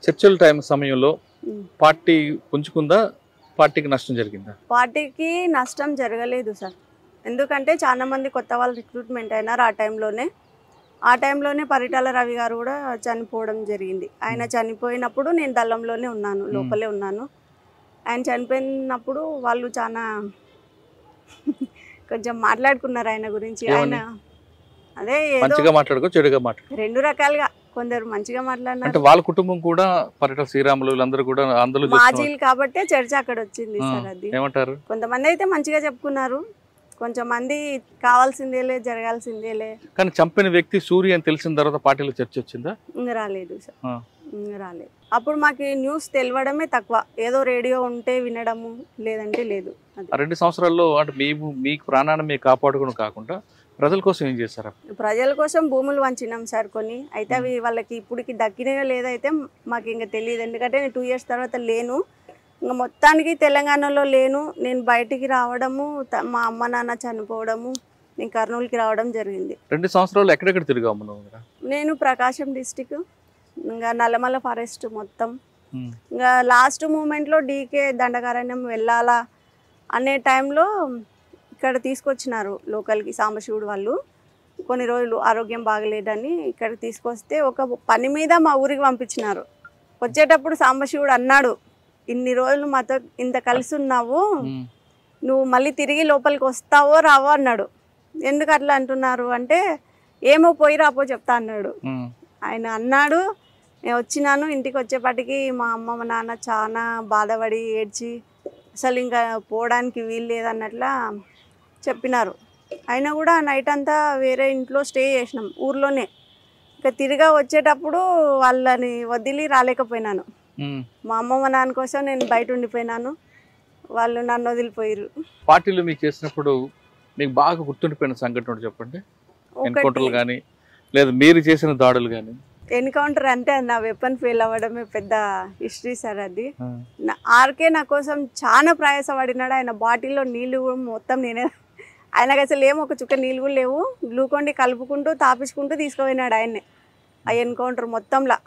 చర్చల టైం సమయంలో పార్టీ పుంజుకుందా, పార్టీకి నష్టం జరిగిందా? పార్టీకి నష్టం జరగలేదు సార్. ఎందుకంటే చాలా మంది కొత్త వాళ్ళు రిక్రూట్మెంట్ అయినారు ఆ టైంలోనే పరిటాల రవి గారు కూడా చనిపోవడం జరిగింది. ఆయన చనిపోయినప్పుడు నేను దళంలోనే ఉన్నాను, లోపలే ఉన్నాను. ఆయన చనిపోయినప్పుడు వాళ్ళు చాలా కొంచెం మాట్లాడుకున్నారు ఆయన గురించి. ఆయన అదే మంచిగా మాట్లాడుకో చెడుగా మాట్లాడు, రెండు రకాలుగా, కొందరు మంచిగా మాట్లాడినారు. అంటే వాళ్ళ కుటుంబం కూడా పరిటాల శ్రీరాములు వీళ్ళందరూ కూడా అందరూ మాజీలు కాబట్టే చర్చ అక్కడ వచ్చింది సార్. అది ఏమంటారు? కొంతమంది అయితే మంచిగా చెప్పుకున్నారు, కొంచెం మంది కావాల్సిందేలే జరగాల్సిందేలే. కానీ చంపిన వ్యక్తి సూర్య అని తెలిసిన తర్వాత పార్టీలో చర్చ వచ్చిందా? ఇంకా రాలేదు సార్, ఇంకా రాలేదు. అప్పుడు మాకు న్యూస్ తెలియడమే తక్కువ, ఏదో రేడియో ఉంటే వినడము, లేదంటే లేదు. 2 సంవత్సరాల్లో అంటే మీకు ప్రాణాన్ని మీరు కాపాడుకోవడం కాకుండా ప్రజల కోసం ఏం చేశారు? ప్రజల కోసం భూములు వంచినాం సార్ కొన్ని. అయితే అవి వాళ్ళకి ఇప్పటికి దక్కినాయో లేదైతే మాకు ఇంకా తెలియదు. ఎందుకంటే నేను 2 years తర్వాత లేను, ఇంకా మొత్తానికి తెలంగాణలో లేను. నేను బయటికి రావడము, మా అమ్మ నాన్న చనిపోవడము, నేను కర్నూలుకి రావడం జరిగింది. 2 సంవత్సరాలు ఎక్కడెక్కడ తిరిగాము నువ్వు? నేను ప్రకాశం డిస్టిక్, ఇంకా నల్లమల్ల ఫారెస్ట్ మొత్తం. ఇంకా లాస్ట్ మూమెంట్లో డీకే దండకారణ్యం వెళ్ళాలా అనే టైంలో ఇక్కడ తీసుకొచ్చినారు లోకల్కి, సాంబశివుడు వాళ్ళు. కొన్ని రోజులు ఆరోగ్యం బాగలేదని ఇక్కడ తీసుకొస్తే ఒక పని మీద మా ఊరికి పంపించినారు. వచ్చేటప్పుడు సాంబశివుడు అన్నాడు, ఇన్ని రోజులు మాతో ఇంత కలిసి ఉన్నావు, నువ్వు మళ్ళీ తిరిగి లోపలికి వస్తావో రావో అన్నాడు. ఎందుకు అట్లా అంటున్నారు అంటే, ఏమో పోయి రాపో చెప్తా అన్నాడు. ఆయన అన్నాడు, నేను వచ్చినాను. ఇంటికి వచ్చేపాటికి మా అమ్మ మా నాన్న చాలా బాధపడి ఏడ్చి అసలు ఇంకా పోవడానికి వీలు లేదన్నట్లా చెప్పినారు. అయినా కూడా నైట్ అంతా వేరే ఇంట్లో స్టే చేసినాం ఊర్లోనే. ఇంకా తిరిగా వచ్చేటప్పుడు వాళ్ళని వదిలి రాలేకపోయినాను. మా అమ్మ మా నాన్న కోసం నేను బయట ఉండిపోయినాను, వాళ్ళు నన్ను వదిలిపోయారు. పార్టీలో మీకు చేసినప్పుడు మీకు బాగా గుర్తుండిపోయిన సంఘటన చెప్పండి. ఎన్కౌంటర్లు కానీ లేదా మీరు చేసిన దాడులు కానీ? ఎన్కౌంటర్ అంటే నా వెపన్ ఫెయిల్ అవ్వడమే పెద్ద హిస్టరీ సార్. అది ఆర్కే నా కోసం చాలా ప్రయాసపడినాడు. ఆయన బాటిల్లో నీళ్ళు మొత్తం నేనే, ఆయనకు అసలు ఏమో ఒక చుక్క నీళ్ళు కూడా లేవు, గ్లూకోండి కలుపుకుంటూ తాపించుకుంటూ తీసుకుపోయినాడు ఆయన్నే. ఆ ఎన్కౌంటర్ మొత్తంలో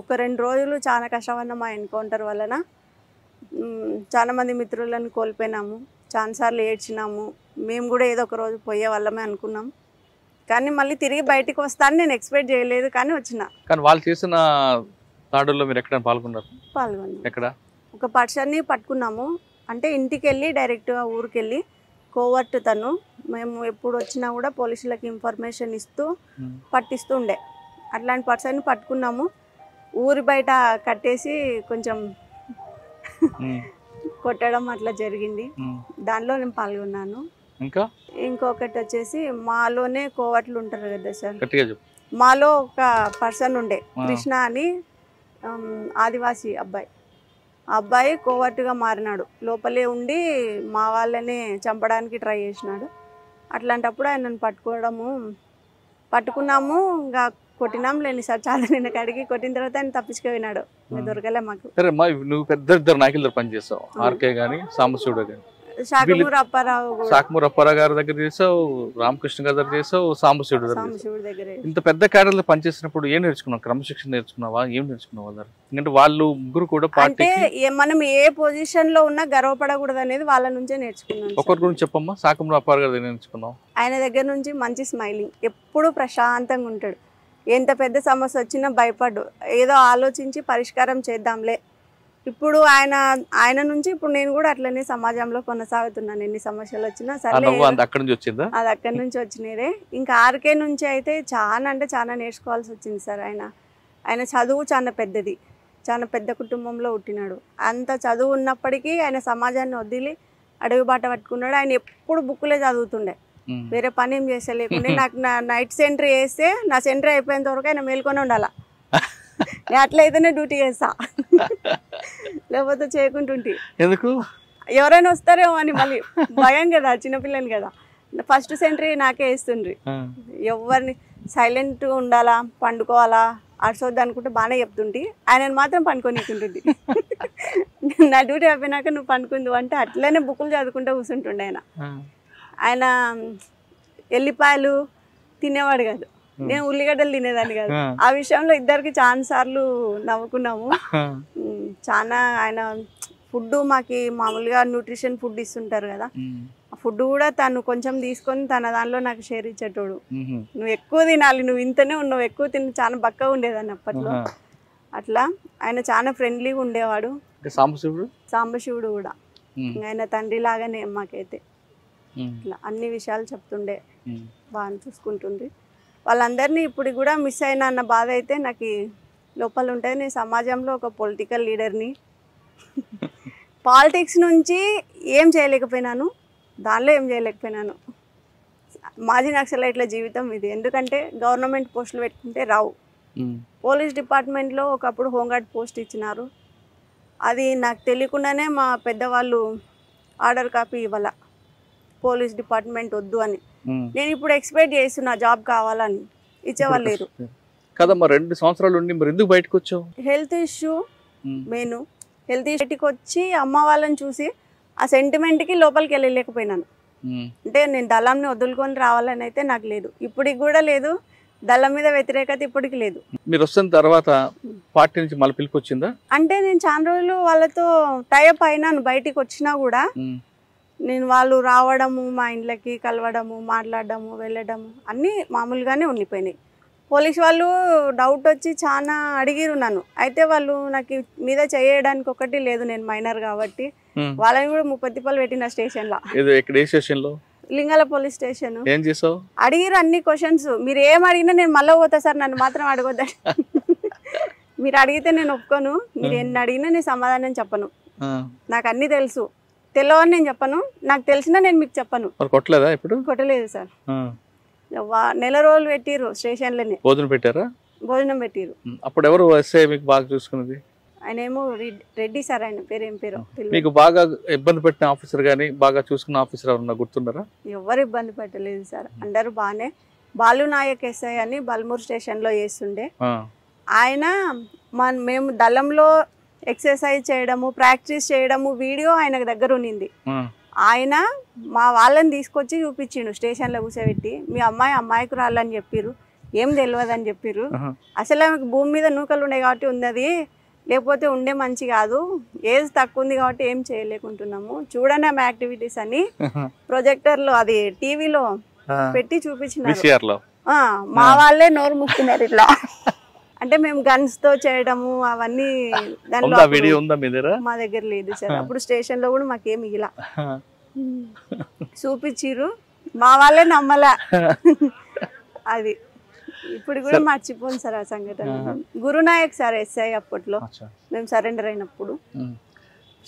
ఒక 2 రోజులు చాలా కష్టపడినాం. ఆ ఎన్కౌంటర్ వలన చాలామంది మిత్రులను కోల్పోయినాము, చాలాసార్లు ఏడ్చినాము. మేము కూడా ఏదో ఒక రోజు పోయే వాళ్ళమే అనుకున్నాం, కానీ మళ్ళీ తిరిగి బయటికి వస్తాను నేను ఎక్స్పెక్ట్ చేయలేదు, కానీ వచ్చిన. కానీ వాళ్ళు చేసిన దాడుల్లో మీరు ఎక్కడ పాల్గొన్నారు? పాల్గొన్నాం. ఎక్కడ? ఒక పర్సన్ని పట్టుకున్నాము, అంటే ఇంటికి వెళ్ళి డైరెక్ట్గా ఊరికి వెళ్ళి కోవర్ట్ తను. మేము ఎప్పుడు వచ్చినా కూడా పోలీసులకు ఇన్ఫర్మేషన్ ఇస్తూ పట్టిస్తూ ఉండే. అట్లాంటి పర్సన్ని పట్టుకున్నాము, ఊరి బయట కట్టేసి కొంచెం కొట్టడం అట్లా జరిగింది. దానిలో నేను పాల్గొన్నాను. ఇంకా ఇంకొకటి వచ్చేసి మాలోనే కోవట్లు ఉంటారు కదా సార్, మాలో ఒక పర్సన్ ఉండే కృష్ణ అని, ఆదివాసీ అబ్బాయి. ఆ అబ్బాయి కోవట్టుగా మారినాడు, లోపలే ఉండి మా వాళ్ళని చంపడానికి ట్రై చేసినాడు. అట్లాంటప్పుడు ఆయనను పట్టుకున్నాము, ఇంకా కొట్టినాం లేని సార్. చాలా నిన్న కడిగి కొట్టిన తర్వాత ఆయన తప్పించుకుపోయినాడు, ఇంకా దొరకలే మాకు. నువ్వు పెద్ద నాయకుల పని చేసావు, ఆర్కే గానీ సాంబశివుడు గానీ. శాఖమూరు అప్పారావు గారి దగ్గర చేసావు, రామకృష్ణ గారి దగ్గర చేసావు, సాంబశివుడు దగ్గర. ఇంత పెద్ద క్యాడర్లో పనిచేసినప్పుడు ఏం నేర్చుకున్నావు? క్రమశిక్షణ నేర్చుకున్నావా? ఏం నేర్చుకున్నావు? ఎందుకంటే వాళ్ళు ముగ్గురు కూడా అంటే మనం ఏ పొజిషన్ లో ఉన్నా గర్వపడకూడదు అనేది వాళ్ళ నుంచే నేర్చుకున్నాం. ఒకరి గురించి చెప్పమ్మా. శాఖమూరు అప్పారావు గారి దగ్గర నేర్చుకున్నావు? ఆయన దగ్గర నుంచి మంచి స్మైలింగ్, ఎప్పుడు ప్రశాంతంగా ఉంటాడు. ఎంత పెద్ద సమస్య వచ్చినా భయపడ్డు, ఏదో ఆలోచించి పరిష్కారం చేద్దాంలే. ఇప్పుడు ఆయన నుంచి ఇప్పుడు నేను కూడా అట్లనే సమాజంలో కొనసాగుతున్నాను. ఎన్ని సమస్యలు వచ్చినా సరే, అది అక్కడి నుంచి వచ్చినదే. ఇంకా ఆర్కే నుంచి అయితే చాలా అంటే చాలా నేర్చుకోవాల్సి వచ్చింది సార్. ఆయన చదువు చాలా పెద్దది, చాలా పెద్ద కుటుంబంలో పుట్టినాడు. అంత చదువు ఉన్నప్పటికీ ఆయన సమాజాన్ని వదిలి అడవి బాట పట్టుకున్నాడు. ఆయన ఎప్పుడు బుక్కులే చదువుతుండే, వేరే పని ఏం చేసలేకుండే. నాకు నా నైట్ సెంట్రీ వేస్తే నా సెంట్రీ అయిపోయేంత వరకు ఆయన మేల్కొని ఉండాలా. నేను అట్లయితేనే డ్యూటీ చేస్తా, లేకపోతే చేయకుంటుంటే ఎందుకు ఎవరైనా వస్తారేమో అని మళ్ళీ భయం కదా, చిన్నపిల్లని కదా. ఫస్ట్ సెంట్రీ నాకే వేస్తుండ్రి. ఎవరిని సైలెంట్ ఉండాలా, పండుకోవాలా, అడిసొద్దు అనుకుంటే బాగానే చెప్తుంటే ఆయనను మాత్రం పండుకొనికుంటుంది. నా డ్యూటీ అయిపోయినాక నువ్వు పండుకుందు అంటే అట్లనే బుక్కులు చదువుకుంటూ కూర్చుంటుండే. ఆయన ఎల్లిపాయలు తినేవాడు కాదు, నేను ఉల్లిగడ్డలు తినేదాన్ని కాదు. ఆ విషయంలో ఇద్దరికి చాలా సార్లు నవ్వుకున్నాము. చాలా ఆయన ఫుడ్ మాకి మామూలుగా న్యూట్రిషన్ ఫుడ్ ఇస్తుంటారు కదా, ఆ ఫుడ్ కూడా తను కొంచెం తీసుకొని తన దానిలో నాకు షేర్ ఇచ్చేటోడు. నువ్వు ఎక్కువ తినాలి, నువ్వు ఇంతనే ఉన్నావు, ఎక్కువ తిని చాలా బక్కగా ఉండేదాన్ని అప్పట్లో. అట్లా ఆయన చాలా ఫ్రెండ్లీగా ఉండేవాడు. సాంబశివుడు కూడా ఆయన తండ్రి లాగానే మాకైతే. ఇట్లా అన్ని విషయాలు చెప్తుండే, బాగా చూసుకుంటుంది వాళ్ళందరినీ. ఇప్పుడు కూడా మిస్ అయినా అన్న బాధ అయితే నాకు లోపల ఉంటుంది. నేను సమాజంలో ఒక పొలిటికల్ లీడర్ని, పాలిటిక్స్ నుంచి ఏం చేయలేకపోయినాను, దానిలో ఏం చేయలేకపోయినాను. మాజీ నక్సలైట్ల జీవితం ఇది. ఎందుకంటే గవర్నమెంట్ పోస్టులు పెట్టుకుంటే రావు. పోలీస్ డిపార్ట్మెంట్లో ఒకప్పుడు హోంగార్డ్ పోస్ట్ ఇచ్చినారు, అది నాకు తెలియకుండానే మా పెద్దవాళ్ళు ఆర్డర్ కాపీ ఇవ్వాల, పోలీస్ డిపార్ట్మెంట్ వద్దు అని. నేను ఇప్పుడు ఎక్స్పెక్ట్ చేస్తున్నా జాబ్ కావాలని, ఇచ్చేవాళ్ళు లేరు కదమ్మా. 2 సంవత్సరాలు ఉండి మరి ఎందుకు బయటకు వచ్చావు? Health issue main. హెల్త్ ఇష్యూకి వచ్చి అమ్మ వాళ్ళని చూసి ఆ సెంటిమెంట్కి లోపలికి వెళ్ళలేకపోయినాను. అంటే నేను దళంని వదులుకొని రావాలని అయితే నాకు లేదు, ఇప్పటికి కూడా లేదు. దళం మీద వ్యతిరేకత ఇప్పటికి లేదు. మీరు వస్తున్న తర్వాత పార్టీ నుంచి మళ్ళీ పిలుపు వచ్చిందా? అంటే నేను చాలా రోజులు వాళ్ళతో టైఅప్ అయినాను. బయటికి వచ్చినా కూడా నేను వాళ్ళు రావడము, మా ఇంట్లోకి కలవడము, మాట్లాడడము, వెళ్ళడము అన్నీ మామూలుగానే ఉండిపోయినాయి. పోలీస్ వాళ్ళు డౌట్ వచ్చి చాలా అడిగిరు నన్ను. అయితే వాళ్ళు నాకు మీద చేయడానికి ఒకటి లేదు, నేను మైనర్ కాబట్టి. వాళ్ళని కూడా 30 తిప్పలు పెట్టిన స్టేషన్లో, లింగాల పోలీస్ స్టేషన్. ఏం చేసావు? అడిగిరు అన్ని క్వశ్చన్స్. మీరు ఏం అడిగినా నేను మళ్ళీ పోతా సార్, నన్ను మాత్రం అడగొద్దా. మీరు అడిగితే నేను ఒప్పుకోను, మీరు ఎన్ని అడిగినా నేను సమాధానం చెప్పను. నాకు అన్ని తెలుసు, తెలియని నేను చెప్పను, నాకు తెలిసినా నేను మీకు చెప్పను. కొట్టలేదా? ఇప్పుడు కొట్టలేదు సార్. నెల రోజులు పెట్టిరు స్టేషన్లోనే. భోజనం పెట్టారా? భోజనం పెట్టిరు. అప్పుడు ఎవరు ఎస్ఐ మీకు బాగా చూసుకున్నది? ఆయన ఏమో రెడ్డి సార్, ఆయన పేరు ఏం పేరు. మీకు బాగా ఇబ్బంది పెట్టిన ఆఫీసర్ గానీ బాగా చూసుకున్న ఆఫీసర్ ఎవరన్నా గుర్తున్నారా? ఎవరు ఇబ్బంది పెట్టలేదు సార్, అందరూ బాగానే. బాలు నాయక్ ఎస్ఐ అని బల్మూర్ స్టేషన్లో చేస్తుండే ఆయన. మేము దళంలో ఎక్సర్సైజ్ చేయడము, ప్రాక్టీస్ చేయడము వీడియో ఆయన దగ్గర ఉన్నింది. ఆయన మా వాళ్ళని తీసుకొచ్చి చూపించిండు, స్టేషన్లో కూర్చోబెట్టి. మీ అమ్మాయికి రాళ్ళని చెప్పిర్రు, ఏం తెలియదు అని చెప్పిర్రు. అసలు ఆమెకు భూమి మీద నూకలు ఉండే కాబట్టి ఉన్నది, లేకపోతే ఉండే మంచి కాదు, ఏజ్ తక్కువ ఉంది కాబట్టి ఏం చేయలేకుంటున్నాము, చూడండి ఆమె యాక్టివిటీస్ అని ప్రొజెక్టర్లో అది టీవీలో పెట్టి చూపించినారు. మా వాళ్ళే నోరు మూసుకున్నారు ఇట్లా. అంటే మేము గన్స్ తో చేయడము అవన్నీ దానిలో మా దగ్గర లేదు సార్. అప్పుడు స్టేషన్ లో కూడా మాకేమి ఇలా చూపించిర్రు, మా వాళ్ళే నమ్మలా. అది ఇప్పుడు కూడా మర్చిపోను సార్ ఆ సంఘటన. గురునాయక్ సార్ ఎస్ఐ అప్పట్లో మేము సరెండర్ అయినప్పుడు.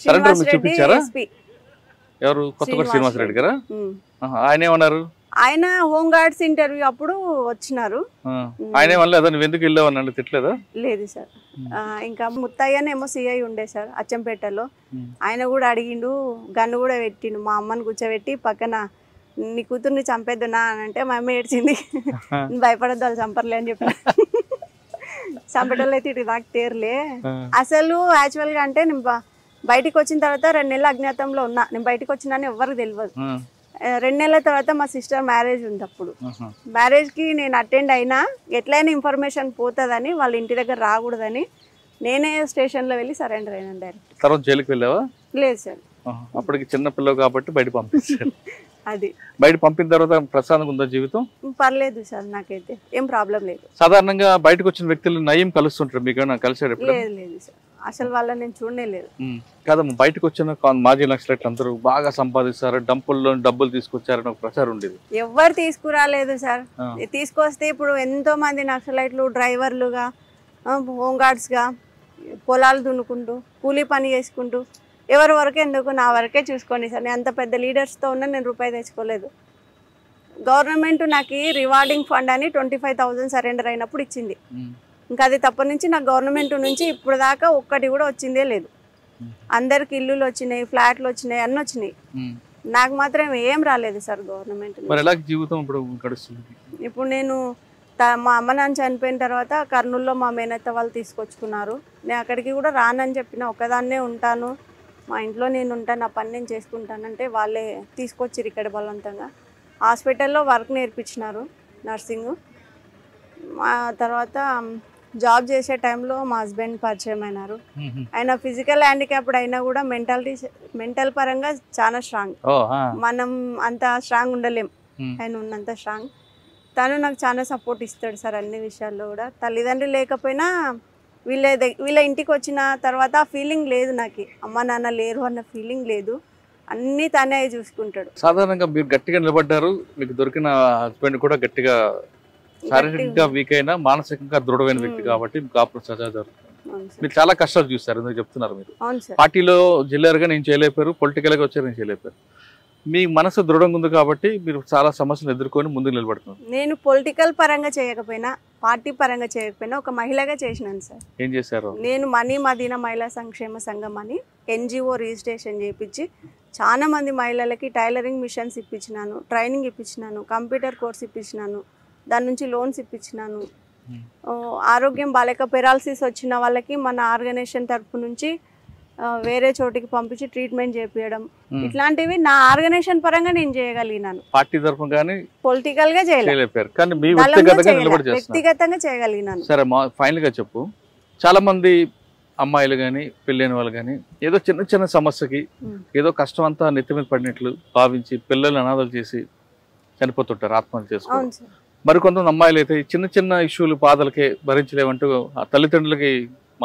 శ్రీనివాస్ రెడ్డి ఎస్పీ. శ్రీనివాస్ రెడ్డి గారా? ఆయన ఏమన్నారు? ఆయన హోమ్ గార్డ్స్ ఇంటర్వ్యూ అప్పుడు వచ్చినారు. ఎందుకు వెళ్ళావని తిట్టలేదా? లేదు సార్. ఇంకా ముత్తయ్యనేమో సిఐ ఉండే సార్ అచ్చంపేటలో, ఆయన కూడా అడిగిండు, గన్ను కూడా పెట్టిండు. మా అమ్మని కూర్చోబెట్టి పక్కన నీ కూతుర్ని చంపేద్దునా అని అంటే మా అమ్మ ఏడ్చింది. భయపడద్దు, వాళ్ళు చంపర్లే అని చెప్పిన. చంపేటోళ్ళు అయితే ఇటు దాకా తేరలే. అసలు యాక్చువల్గా అంటే నేను బయటికి వచ్చిన తర్వాత 2 నెలలు అజ్ఞాతంలో ఉన్నా. నేను బయటకు వచ్చినాను ఎవరికి తెలియదు. 2 నెలల తర్వాత మా సిస్టర్ మ్యారేజ్ ఉంది. అప్పుడు మ్యారేజ్కి నేను అటెండ్ అయినా ఎట్లయినా ఇన్ఫర్మేషన్ పోతుందని, వాళ్ళ ఇంటి దగ్గర రాకూడదని నేనే స్టేషన్లో వెళ్ళి సరెండర్ అయినా డైరెక్ట్. తర్వాత జైలుకి వెళ్ళావా? లేదు సార్, అప్పటికి చిన్న పిల్లలు కాబట్టి బయట పంపించారు. అది బయట పంపిన తర్వాత ప్రశాంతంగా ఉందా జీవితం? పర్లేదు సార్, నాకైతే ఏం ప్రాబ్లం లేదు. సాధారణంగా బయటకు వచ్చిన వ్యక్తులు నయం కలుస్తుంటారు, మీకు కలిసారు? లేదు లేదు సార్, అసలు వాళ్ళని నేను చూడనే లేదు. కాదమ్మా, బయటకు వచ్చిన మాజీ నక్సలైట్లు అందరూ బాగా సంపాదిస్తారు, డంపుల్లో డబ్బులు తీసుకొచ్చారని ఒక ప్రచారం ఉండేది. ఎవరు తీసుకురాలేదు సార్. తీసుకొస్తే ఇప్పుడు ఎంతో మంది నక్సలైట్లు డ్రైవర్లుగా, హోంగార్డ్స్గా పొలాలు దున్నుకుంటూ కూలీ పని చేసుకుంటూ, ఎవరి వరకే ఎందుకు నా వరకే చూసుకోండి సార్. నేను అంత పెద్ద లీడర్స్తో ఉన్నా, నేను రూపాయి తెచ్చుకోలేదు. గవర్నమెంట్ నాకు రివార్డింగ్ ఫండ్ అని 25,000 సరెండర్ అయినప్పుడు ఇచ్చింది. ఇంకా అది తప్ప నుంచి నాకు గవర్నమెంట్ నుంచి ఇప్పుడు దాకా ఒక్కటి కూడా వచ్చిందే లేదు. అందరికి ఇల్లులు వచ్చినాయి, ఫ్లాట్లు వచ్చినాయి, అన్నీ వచ్చినాయి. నాకు మాత్రం ఏం రాలేదు సార్ గవర్నమెంట్. ఇప్పుడు నేను మా అమ్మ నాన్న చనిపోయిన తర్వాత కర్నూలులో మా మేనత్త వాళ్ళు తీసుకొచ్చుకున్నారు. నేను అక్కడికి కూడా రానని చెప్పిన, ఒక్కదాన్నే ఉంటాను, మా ఇంట్లో నేను ఉంటాను, నా పని నేను చేసుకుంటానంటే వాళ్ళే తీసుకొచ్చిరు ఇక్కడ బలవంతంగా. హాస్పిటల్లో వర్క్ నేర్పించినారు, నర్సింగ్. తర్వాత జాబ్ చేసే టైంలో మా హస్బెండ్ పరిచయం అయినారు. ఆయన ఫిజికల్ హ్యాండిక్యాప్డ్ అయినా కూడా మెంటల్ పరంగా చాలా స్ట్రాంగ్. మనం అంత స్ట్రాంగ్ ఉండలేం, ఆయన ఉన్నంత స్ట్రాంగ్. తను నాకు చాలా సపోర్ట్ ఇస్తాడు సార్ అన్ని విషయాల్లో కూడా. తల్లిదండ్రులు లేకపోయినా వీళ్ళ ఇంటికి వచ్చిన తర్వాత ఆ ఫీలింగ్ లేదు, నాకు అమ్మ నాన్న లేరు అన్న ఫీలింగ్ లేదు. అన్నీ తనే చూసుకుంటాడు. సాధారణంగా మీరు గట్టిగా నిలబడ్డారు, మీకు దొరికిన హస్బెండ్ కూడా గట్టిగా శారీరకంగా వీక్ అయినా మానసికంగా దృఢమైన వ్యక్తి కాబట్టి కాపురం సజా జరుగుతుంది. మీరు చాలా కష్టాలు చూస్తారు, ఎందుకు చెప్తున్నారు. మీరు పార్టీలో జిల్లారుగా నేను చేయలేపారు, పొలిటికల్ గా వచ్చారు నేను చేయలేపారు. మీ మనసు దృఢంగా ఉంది కాబట్టి మీరు చాలా సమస్యలు ఎదుర్కొని ముందుకు నిలబడుతున్నారు. నేను పొలిటికల్ పరంగా చేయకపోయినా, పార్టీ పరంగా చేయకపోయినా ఒక మహిళగా చేసినాను సార్. ఏం చేశారు? నేను మనీ మదీనా మహిళా సంక్షేమ సంఘం అని NGO రిజిస్ట్రేషన్ చేయించి చాలా మంది మహిళలకి టైలరింగ్ మిషన్స్ ఇప్పించినాను, ట్రైనింగ్ ఇప్పించినాను, కంప్యూటర్ కోర్స్ ఇప్పించినాను, దాని నుంచి లోన్స్ ఇప్పించినాను. ఆరోగ్యం బాలేక పెరాలసిస్ వచ్చిన వాళ్ళకి మన ఆర్గనైజేషన్ తరఫు నుంచి వేరే చోటికి పంపించి ట్రీట్మెంట్ చేపియడం, ఇట్లాంటివి నా ఆర్గనైజేషన్ పరంగా నేను చేయగలిగినాను. పార్టీ తరఫు కానీ పొలిటికల్ గా చేయలేకపోయారు, కానీ వ్యక్తిగతంగా చేయగలిగినాను. సరే, ఫైనల్ గా చెప్పు. చాలా మంది అమ్మాయిలు కానీ పెళ్ళైన వాళ్ళు కానీ ఏదో చిన్న చిన్న సమస్యకి ఏదో కష్టం అంతా నెత్తి మీద పడినట్లు భావించి పిల్లల్ని అనాథలు చేసి చనిపోతుంటారు, ఆత్మహత్య చేసుకోవాలి. మరికొంతమంది అమ్మాయిలు అయితే చిన్న చిన్న ఇష్యూలు బాధలకే భరించలేమంటూ ఆ తల్లిదండ్రులకి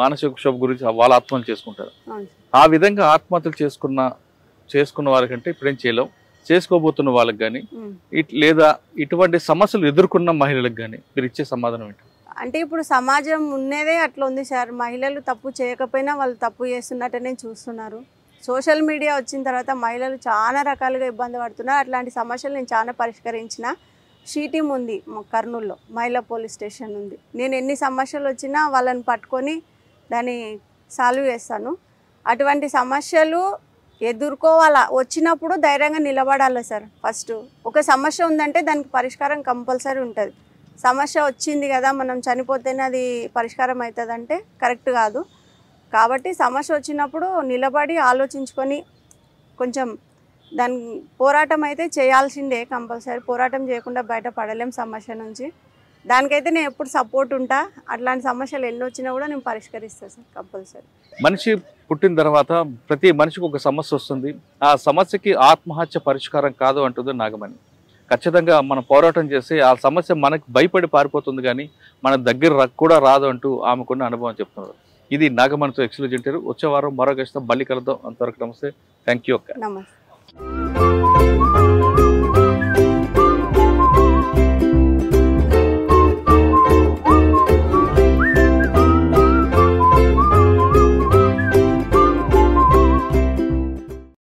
మానసిక క్షోభ గురించి వాళ్ళ ఆత్మహత్యలు చేసుకుంటారు. ఆ విధంగా ఆత్మహత్యలు చేసుకున్న వాళ్ళకంటే ఇప్పుడేం చేయలేం, చేసుకోబోతున్న వాళ్ళకి కానీ లేదా ఇటువంటి సమస్యలు ఎదుర్కొన్న మహిళలకు కానీ మీరు ఇచ్చే సమాధానం ఏంటి? అంటే ఇప్పుడు సమాజం ఉన్నదే అట్లా ఉంది సార్. మహిళలు తప్పు చేయకపోయినా వాళ్ళు తప్పు చేస్తున్నట్టనే చూస్తున్నారు. సోషల్ మీడియా వచ్చిన తర్వాత మహిళలు చాలా రకాలుగా ఇబ్బంది పడుతున్నారు. అట్లాంటి సమస్యలు నేను చాలా పరిష్కరించిన. షీటీం ఉంది కర్నూలులో, మహిళా పోలీస్ స్టేషన్ ఉంది. నేను ఎన్ని సమస్యలు వచ్చినా వాళ్ళని పట్టుకొని దాన్ని సాల్వ్ చేస్తాను. అటువంటి సమస్యలు ఎదుర్కోవాలా, వచ్చినప్పుడు ధైర్యంగా నిలబడాలి సార్. ఫస్ట్ ఒక సమస్య ఉందంటే దానికి పరిష్కారం కంపల్సరీ ఉంటుంది. సమస్య వచ్చింది కదా మనం చనిపోతేనే అది పరిష్కారం అవుతుందంటే కరెక్ట్ కాదు. కాబట్టి సమస్య వచ్చినప్పుడు నిలబడి ఆలోచించుకొని కొంచెం దాని పోరాటం అయితే చేయాల్సిందే కంపల్సరీ. పోరాటం చేయకుండా బయటపడలేం సమస్య నుంచి. దానికైతే నేను ఎప్పుడు సపోర్ట్ ఉంటా. అట్లాంటి సమస్యలు ఎన్ని వచ్చినా కూడా నేను పరిష్కరిస్తాను సార్ కంపల్సరీ. మనిషి పుట్టిన తర్వాత ప్రతి మనిషికి ఒక సమస్య వస్తుంది. ఆ సమస్యకి ఆత్మహత్య పరిష్కారం కాదు అంటుంది నాగమణి. ఖచ్చితంగా మనం పోరాటం చేసి ఆ సమస్య మనకు భయపడి పారిపోతుంది, కానీ మన దగ్గర కూడా రాదు అంటూ ఆమెకున్న అనుభవం చెప్తున్నారు. ఇది నాగమణితో ఎక్స్క్లూజివ్ ఇంటర్వ్యూ. వచ్చే వారం మరో గెస్ట్తో మళ్ళీ కలుద్దాం. అంతవరకు నమస్తే, థ్యాంక్ యూ. నమస్తే.